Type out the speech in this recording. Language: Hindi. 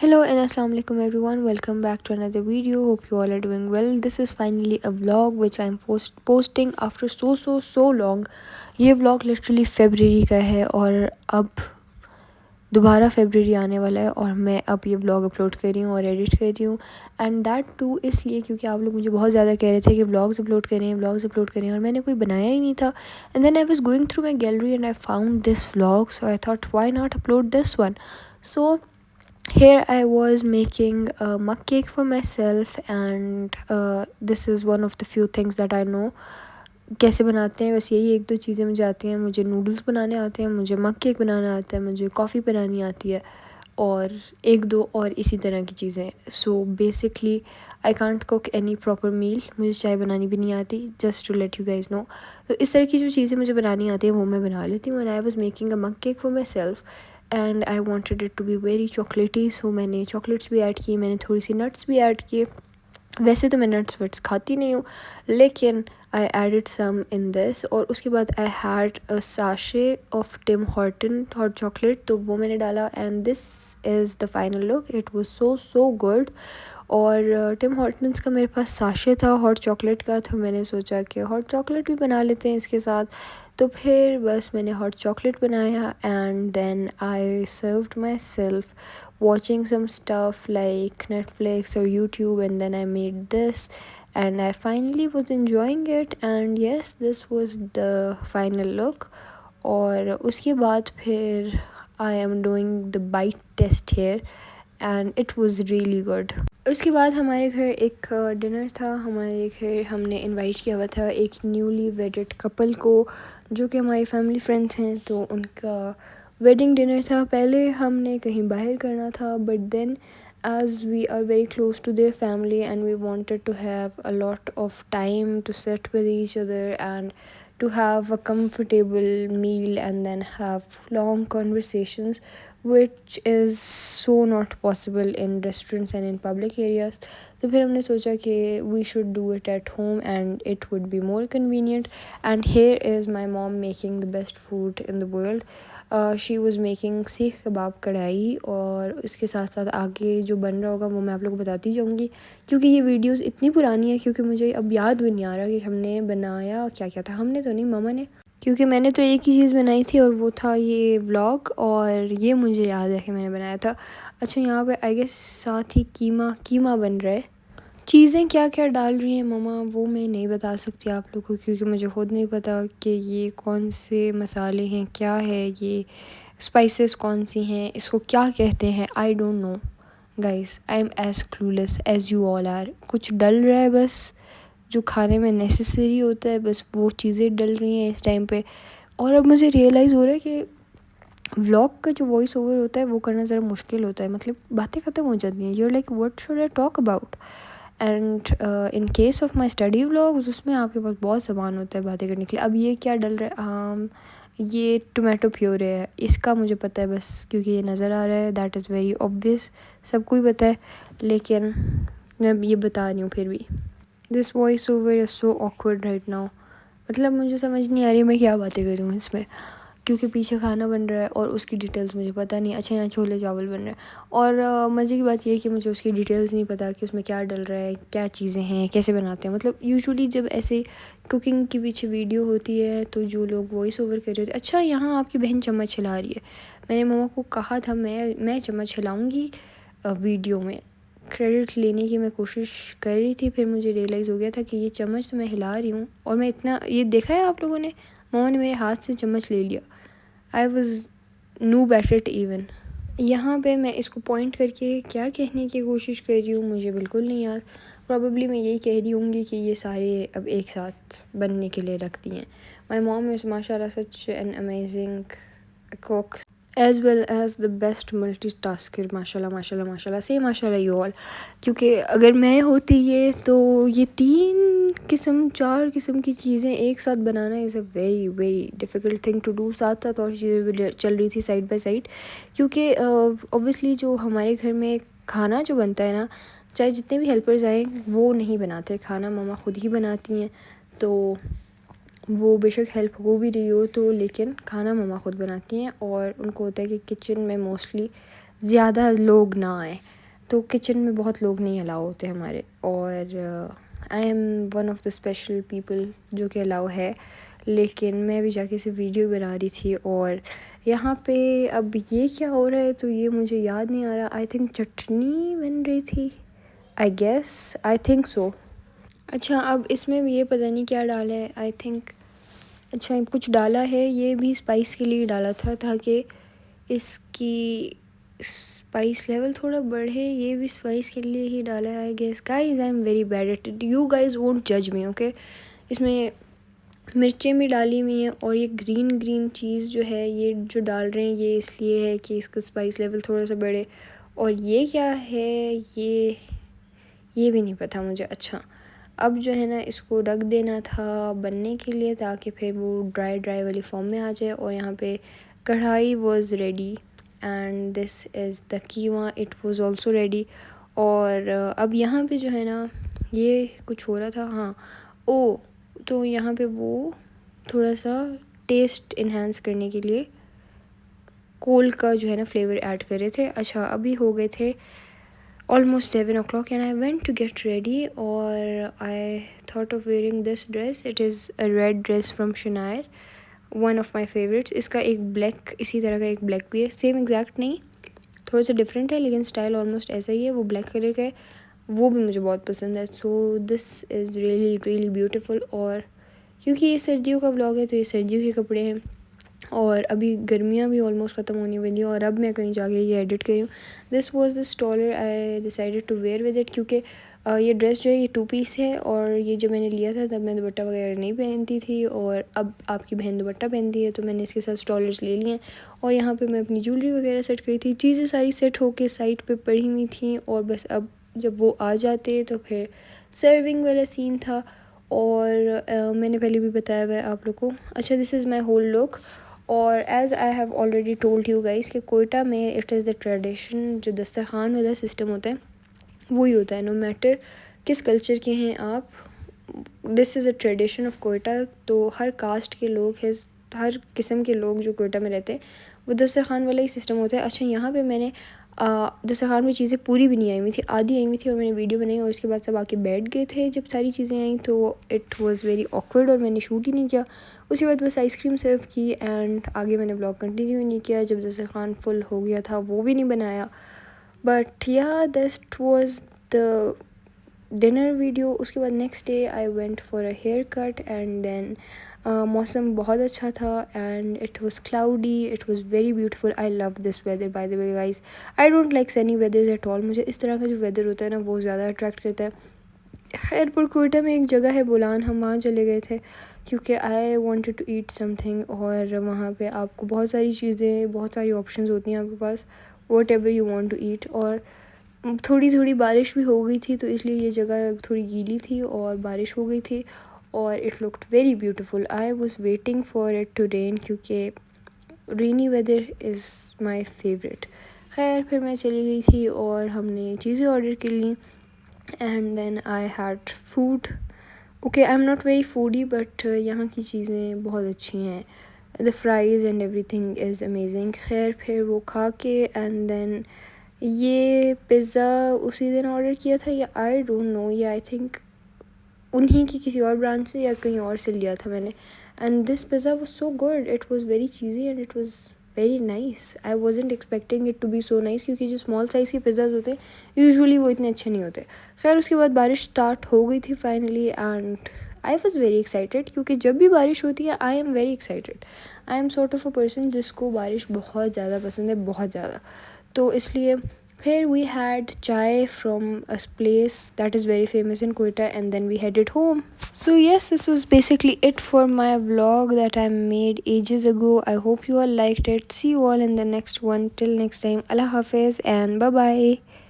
Hello and assalamu alaikum everyone. Welcome back to another video. Hope you all are doing well. This is finally a vlog which I'm posting after so long. ये vlog literally February का है और अब दोबारा February आने वाला है और मैं अब ये vlog अपलोड कर रही हूँ और एडिट कर रही हूँ एंड दैट टू इसलिए क्योंकि आप लोग मुझे बहुत ज़्यादा कह रहे थे कि व्लॉग्स अपलोड करें और मैंने कोई बनाया ही नहीं था and then I was going through my gallery and I found this vlog so I thought why not upload this one. So here I was making a mug cake for myself and this is one of the few things that I know कैसे बनाते हैं. बस यही एक दो चीज़ें मुझे आती हैं. मुझे नूडल्स बनाने आते हैं, मुझे मग केक बनाना आता है, मुझे कॉफ़ी बनानी आती है और एक दो और इसी तरह की चीज़ें. So basically I can't cook any proper meal. मुझे चाय बनानी भी नहीं आती, just to let you guys know. तो इस तरह की जो चीज़ें मुझे बनानी आती हैं वो मैं बना लेती हूँ. And I was making a mug cake for myself and I wanted it to be very chocolatey. So मैंने चॉकलेट्स भी ऐड किए, मैंने थोड़ी सी नट्स भी ऐड किए. वैसे तो मैं नट्स वट्स खाती नहीं हूँ लेकिन आई एडिड सम इन दिस. और उसके बाद I had a sachet of Tim Horton hot chocolate, तो वो मैंने डाला and this is the final look. It was so good. और टिम हॉर्टन्स का मेरे पास साशे था हॉट चॉकलेट का, तो मैंने सोचा कि हॉट चॉकलेट भी बना लेते हैं इसके साथ. तो फिर बस मैंने हॉट चॉकलेट बनाया and then I served myself watching some stuff like Netflix or YouTube, and then I made this and I finally was enjoying it. And yes, this was the final look. और उसके बाद फिर I am doing the bite test here and it was really good. उसके बाद हमारे घर एक डिनर था. हमारे घर हमने इनवाइट किया हुआ था एक न्यूली वेडेड कपल को जो कि हमारी फैमिली फ्रेंड्स हैं. तो उनका वेडिंग डिनर था. पहले हमने कहीं बाहर करना था but then as we are very close to their family and we wanted to have a lot of time to sit with each other and to have a comfortable meal and then have long conversations, which is so not possible in restaurants and in public areas. तो फिर हमने सोचा कि we should do it at home and it would be more convenient. And here is my mom making the best food in the world. She was making सीख कबाब कढ़ाई और इसके साथ साथ आगे जो बन रहा होगा वो मैं आप लोग को बताती जाऊँगी क्योंकि ये वीडियोस इतनी पुरानी है क्योंकि मुझे अब याद भी नहीं आ रहा कि हमने बनाया क्या क्या था. हमने तो नहीं, ममा ने, क्योंकि मैंने तो एक ही चीज़ बनाई थी और वो था ये व्लॉग और ये मुझे याद है कि मैंने बनाया था. अच्छा, यहाँ पे आई गेस साथ ही कीमा बन रहा है. चीज़ें क्या क्या डाल रही हैं ममा वो मैं नहीं बता सकती आप लोगों को क्योंकि मुझे ख़ुद नहीं पता कि ये कौन से मसाले हैं, क्या है ये स्पाइसेस कौन सी हैं, इसको क्या कहते हैं. I don't know guys. I am as clueless as you all are. कुछ डल रहा है बस जो खाने में नेसेसरी होता है, बस वो चीज़ें डल रही हैं इस टाइम पे. और अब मुझे रियलाइज़ हो रहा है कि व्लॉग का जो वॉइस ओवर होता है वो करना ज़रा मुश्किल होता है. मतलब बातें ख़त्म हो जाती हैं. You're like what should I talk about. And in case of my study vlogs उसमें आपके पास बहुत सामान होता है बातें करने के लिए. अब ये क्या डल रहा है, ये टोमेटो प्योरे है. इसका मुझे पता है बस क्योंकि ये नज़र आ रहा है. दैट इज़ वेरी ऑब्वियस, सबको ही पता है. लेकिन मैं ये बता रही हूँ फिर भी. This voice over is so awkward right now. मतलब मुझे समझ नहीं आ रही मैं क्या बातें कर रही हूँ इसमें क्योंकि पीछे खाना बन रहा है और उसकी डिटेल्स मुझे पता नहीं. अच्छा, यहाँ छोले चावल बन रहे हैं और मज़े की बात यह है कि मुझे उसकी डिटेल्स नहीं पता कि उसमें क्या डल रहा है, क्या चीज़ें हैं, कैसे बनाते हैं. मतलब यूजुअली जब ऐसे कुकिंग के पीछे वीडियो होती है तो जो लोग वॉइस ओवर कर रहे होते हैं. अच्छा, यहाँ आपकी बहन चम्मच हिला रही है. मैंने मम्मा को कहा था मैं चम्मच हिलाऊँगी वीडियो में. क्रेडिट लेने की मैं कोशिश कर रही थी, फिर मुझे रियलाइज़ हो गया था कि ये चम्मच तो मैं हिला रही हूँ और मैं इतना ये देखा है आप लोगों ने, मम्मा ने मेरे हाथ से चम्मच ले लिया. I was noob at it even. यहाँ पे मैं इसको पॉइंट करके क्या कहने की कोशिश कर रही हूँ मुझे बिल्कुल नहीं याद. प्रॉबेबली मैं यही कह रही होंगी कि ये सारे अब एक साथ बनने के लिए रखती हैं. माई मॉम इज़ माशाल्लाह such an amazing cook as well as the best multi tasker. माशाल्लाह माशाल्लाह माशाल्लाह से माशाल्लाह यू ऑल. क्योंकि अगर मैं होती ये तो ये 4 किस्म की चीज़ें एक साथ बनाना is a very very difficult thing to do. साथ साथ और चीज़ें भी चल रही थी साइड बाय साइड क्योंकि ऑब्वियसली जो हमारे घर में खाना जो बनता है ना, चाहे जितने भी हेल्पर्स आए वो नहीं बनाते खाना, मम्मा खुद ही बनाती हैं. तो वो बेशक हेल्प हो भी रही हो तो लेकिन खाना मम्मा खुद बनाती हैं और उनको होता है कि किचन में मोस्टली ज़्यादा लोग ना आए. तो किचन में बहुत लोग नहीं अलाउ होते हमारे, और I am one of the special people जो कि अलाउ है। लेकिन मैं भी जाके सिर्फ वीडियो बना रही थी, और यहाँ पे अब ये क्या हो रहा है तो ये मुझे याद नहीं आ रहा। आई थिंक चटनी बन रही थी, I guess, I think so. अच्छा, अब इसमें भी ये पता नहीं क्या डाला है, आई थिंक अच्छा कुछ डाला है, ये भी स्पाइस के लिए डाला था ताकि इसकी स्पाइस लेवल थोड़ा बढ़े, ये भी स्पाइस के लिए ही डाला है I guess. Guys I am very bad at it, you guys won't जज मी, ओके। इसमें मिर्चें भी डाली हुई हैं, और ये ग्रीन ग्रीन चीज़ जो है ये जो डाल रहे हैं ये इसलिए है कि इसका स्पाइस लेवल थोड़ा सा बढ़े। और ये क्या है, ये भी नहीं पता मुझे। अच्छा, अब जो है ना इसको रख देना था बनने के लिए ताकि फिर वो ड्राई ड्राई वाली फॉर्म में आ जाए। और यहाँ पे कढ़ाई was ready and this is the keema, it was also ready. और अब यहाँ पे जो है ना ये कुछ हो रहा था, हाँ ओ, तो यहाँ पे वो थोड़ा सा टेस्ट इन्हांस करने के लिए कोल का जो है ना फ्लेवर ऐड कर रहे थे। अच्छा, अभी हो गए थे almost 7 o'clock and I went to get ready, or I thought of wearing this dress. It is a red dress from Shanair, one of my favorites. इसका एक ब्लैक, इसी तरह का एक ब्लैक भी है, सेम एग्जैक्ट नहीं, थोड़ा सा डिफरेंट है लेकिन स्टाइल ऑलमोस्ट ऐसा ही है। वो ब्लैक कलर का है, वो भी मुझे बहुत पसंद है। So this is really really beautiful. और क्योंकि ये सर्दियों का व्लॉग है तो ये सर्दियों के कपड़े हैं, और अभी गर्मियाँ भी ऑलमोस्ट ख़त्म होने वाली हैं, और अब मैं कहीं जाके ये एडिट करी हूँ। This was the stole I decided to wear with it, क्योंकि ये ड्रेस जो है ये 2 पीस है, और ये जब मैंने लिया था तब मैं दुपट्टा वगैरह नहीं पहनती थी, और अब आपकी बहन दुपट्टा पहनती है तो मैंने इसके साथ स्टॉलर्स ले लिए हैं। और यहाँ पे मैं अपनी ज्वेलरी वगैरह सेट करी थी, चीज़ें सारी सेट होके साइड पे पड़ी हुई थी, और बस अब जब वो आ जाते तो फिर सर्विंग वाला सीन था। और मैंने पहले भी बताया हुआ है आप लोग को। अच्छा, this is my whole look. और as I have already told you guys कि कोयटा में इट इज़ द ट्रेडिशन, जो दस्तरखान वाला सिस्टम होता है वही होता है, नो मैटर किस कल्चर के हैं आप। This is a tradition of Quetta. तो हर कास्ट के लोग है, हर किस्म के लोग जो कोयटा में रहते हैं वो दस्तरखान वाला ही सिस्टम होता है। अच्छा, यहाँ पे मैंने दस्तरखान में चीज़ें पूरी भी नहीं आई हुई थी, आधी आई हुई थी, और मैंने वीडियो बनाई, और उसके बाद सब आके बैठ गए थे जब सारी चीज़ें आई, तो इट वाज़ वेरी ऑकवर्ड और मैंने शूट ही नहीं किया। उसके बाद बस आइसक्रीम सर्व की एंड आगे मैंने ब्लॉग कंटिन्यू नहीं किया। जब दस्तरखान फुल हो गया था वो भी नहीं बनाया। But yeah that was the dinner video. उसके बाद next day I went for a haircut and then मौसम बहुत अच्छा था and it was cloudy, it was very beautiful. I love this weather by the way guys, I don't like sunny weather at all. मुझे इस तरह का जो वेदर होता है ना वो ज़्यादा अट्रैक्ट करता है। खैर, कोयटा में एक जगह है बुलान, हम वहाँ चले गए थे क्योंकि I wanted to eat something, और वहाँ पे आपको बहुत सारी चीज़ें, बहुत सारी ऑप्शंस होती हैं आपके पास, whatever you want to eat. और थोड़ी थोड़ी बारिश भी हो गई थी तो इसलिए ये जगह थोड़ी गीली थी और बारिश हो गई थी, और it looked very beautiful. I was waiting for it to rain क्योंकि rainy weather is my favourite. खैर, फिर मैं चली गई थी और हमने चीज़ें ऑर्डर कर ली and then I had food. Okay, I am not very foodie but यहाँ की चीज़ें बहुत अच्छी हैं, the fries and everything is amazing. खैर, फिर वो खा के एंड देन ये पिज़्ज़ा उसी दिन ऑर्डर किया था, या आई डोंट नो, या आई थिंक उन्हीं की किसी और ब्रांड से या कहीं और से लिया था मैंने। And this pizza was so good, it was very cheesy and it was very nice. I wasn't expecting it to be so nice क्योंकि जो स्मॉल साइज़ के पिज़्ज़ाज होते हैं यूजुअली वो इतने अच्छे नहीं होते। खैर, उसके बाद बारिश स्टार्ट हो गई थी finally and I was very excited क्योंकि जब भी बारिश होती है आई am very excited. I am sort of a person जिसको बारिश बहुत ज़्यादा पसंद है, बहुत ज़्यादा। तो इसलिए फिर we had chai from a place that is very famous in Quetta and then we headed home. So yes, this was basically it for my vlog that I made ages ago. I hope you all liked it. See you all in the next one. Till next time, Allah Hafiz and bye bye.